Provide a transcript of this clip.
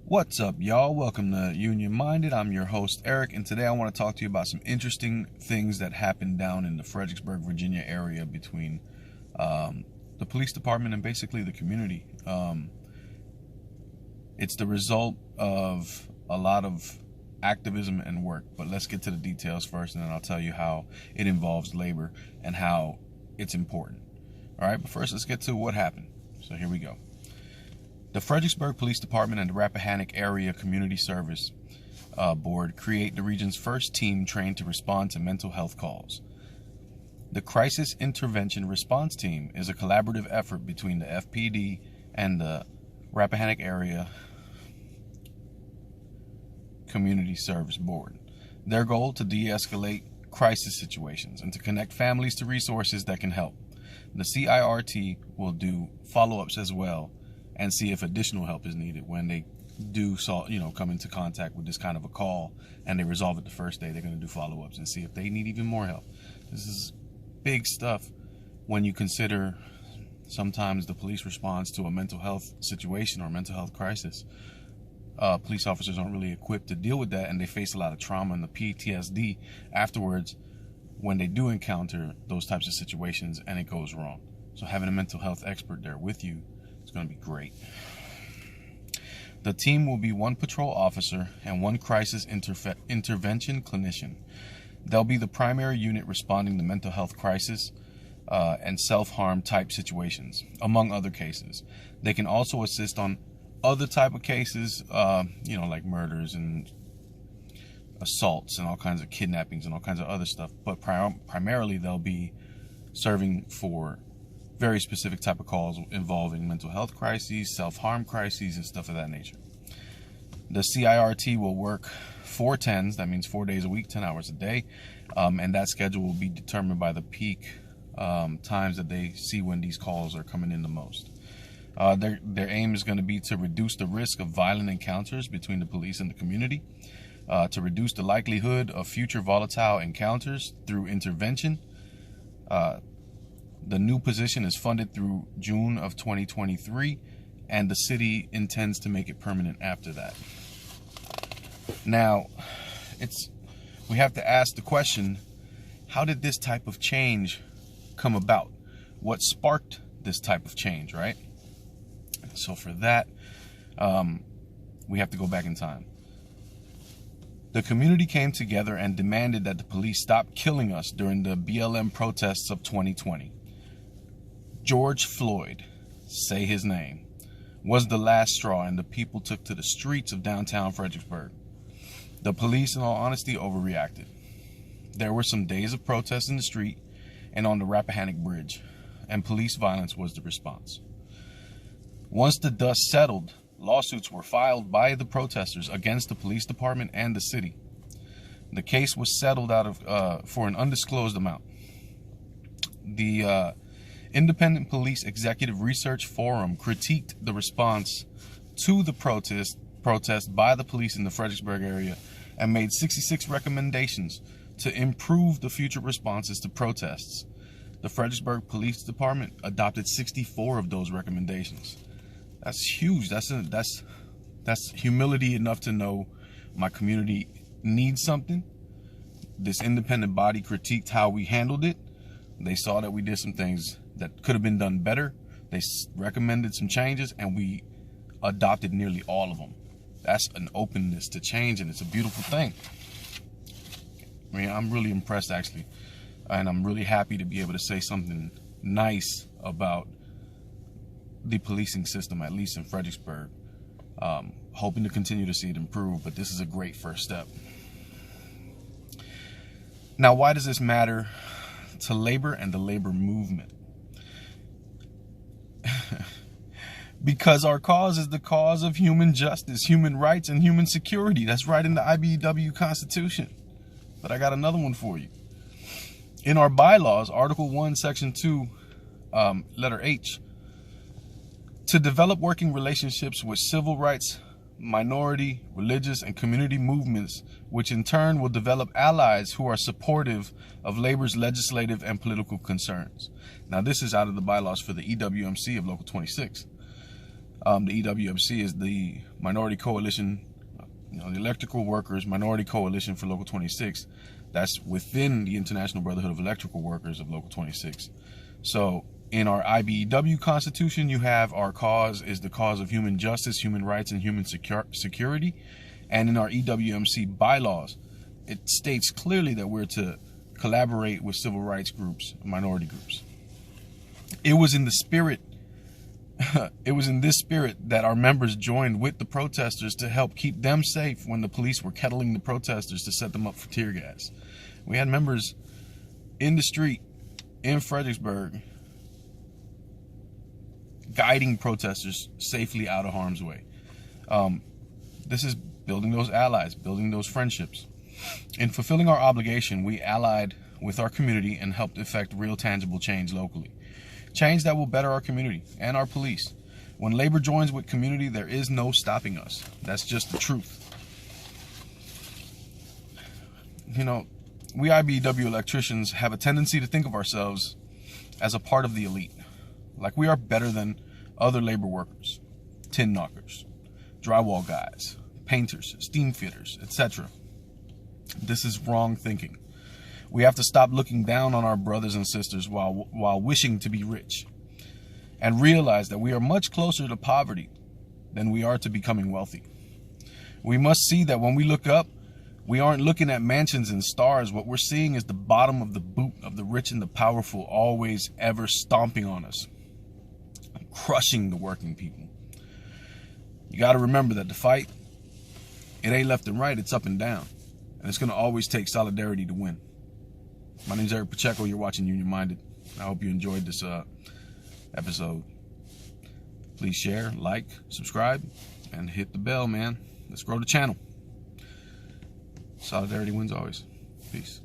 What's up, y'all? Welcome to Union Minded. I'm your host, Eric, and today I want to talk to you about some interesting things that happened down in the Fredericksburg, Virginia area between the police department and basically the community. It's the result of a lot of activism and work, but let's get to the details first, and then I'll tell you how it involves labor and how it's important. All right, but first let's get to what happened. So here we go. The Fredericksburg Police Department and the Rappahannock Area Community Service Board create the region's first team trained to respond to mental health calls. The Crisis Intervention Response Team is a collaborative effort between the FPD and the Rappahannock Area Community Service Board. Their goal to de-escalate crisis situations and to connect families to resources that can help. The CIRT will do follow-ups as well and see if additional help is needed when they do come into contact with this kind of a call and they resolve it the first day. They're going to do follow-ups and see if they need even more help. This is big stuff when you consider sometimes the police response to a mental health situation or a mental health crisis. Police officers aren't really equipped to deal with that, and they face a lot of trauma and the PTSD afterwards when they do encounter those types of situations and it goes wrong. So having a mental health expert there with you is going to be great. The team will be one patrol officer and one crisis intervention clinician. They'll be the primary unit responding to mental health crisis and self-harm type situations, among other cases. They can also assist on other type of cases, like murders and assaults and all kinds of kidnappings and all kinds of other stuff. But primarily they'll be serving for very specific type of calls involving mental health crises, self-harm crises, and stuff of that nature. The CIRT will work 4 10s, that means 4 days a week, 10 hours a day, and that schedule will be determined by the peak times that they see when these calls are coming in the most. Their aim is going to be to reduce the risk of violent encounters between the police and the community, to reduce the likelihood of future volatile encounters through intervention. The new position is funded through June of 2023, and the city intends to make it permanent after that. Now, we have to ask the question, how did this type of change come about? What sparked this type of change, right? So for that, we have to go back in time. The community came together and demanded that the police stop killing us during the BLM protests of 2020. George Floyd, say his name, was the last straw, and the people took to the streets of downtown Fredericksburg. The police, in all honesty, overreacted. There were some days of protests in the street and on the Rappahannock Bridge, and police violence was the response. Once the dust settled, lawsuits were filed by the protesters against the police department and the city. The case was settled for an undisclosed amount. The Independent Police Executive Research Forum critiqued the response to the protest by the police in the Fredericksburg area and made 66 recommendations to improve the future responses to protests. The Fredericksburg Police Department adopted 64 of those recommendations. That's huge. That's humility enough to know my community needs something. This independent body critiqued how we handled it. They saw that we did some things that could have been done better. They recommended some changes, and we adopted nearly all of them. That's an openness to change, and it's a beautiful thing. I mean, I'm really impressed, actually, and I'm really happy to be able to say something nice about the policing system, at least in Fredericksburg. Hoping to continue to see it improve, but this is a great first step. Now, why does this matter to labor and the labor movement? Because our cause is the cause of human justice, human rights, and human security. That's right in the IBEW Constitution. But I got another one for you. In our bylaws, Article 1, Section 2, letter H, to develop working relationships with civil rights, minority, religious, and community movements, which in turn will develop allies who are supportive of labor's legislative and political concerns. Now, this is out of the bylaws for the EWMC of Local 26. The EWMC is the Minority Coalition, the Electrical Workers Minority Coalition for Local 26. That's within the International Brotherhood of Electrical Workers of Local 26. So in our IBEW Constitution, you have our cause is the cause of human justice, human rights, and human security. And in our EWMC bylaws, it states clearly that we're to collaborate with civil rights groups, minority groups. It was in the spirit, it was in this spirit that our members joined with the protesters to help keep them safe when the police were kettling the protesters to set them up for tear gas. We had members in the street in Fredericksburg guiding protesters safely out of harm's way. This is building those allies, building those friendships. In fulfilling our obligation, we allied with our community and helped effect real tangible change locally. Change that will better our community and our police. When labor joins with community, there is no stopping us. That's just the truth. You know, we IBEW electricians have a tendency to think of ourselves as a part of the elite. Like we are better than other labor workers, tin knockers, drywall guys, painters, steam fitters, etc. This is wrong thinking. We have to stop looking down on our brothers and sisters while wishing to be rich, and realize that we are much closer to poverty than we are to becoming wealthy. We must see that when we look up, we aren't looking at mansions and stars. What we're seeing is the bottom of the boot of the rich and the powerful, always ever stomping on us, crushing the working people. You got to remember that the fight, it ain't left and right, it's up and down. And it's going to always take solidarity to win. My name is Eric Pacheco. You're watching Union Minded. I hope you enjoyed this episode. Please share, like, subscribe, and hit the bell, man. Let's grow the channel. Solidarity wins always. Peace.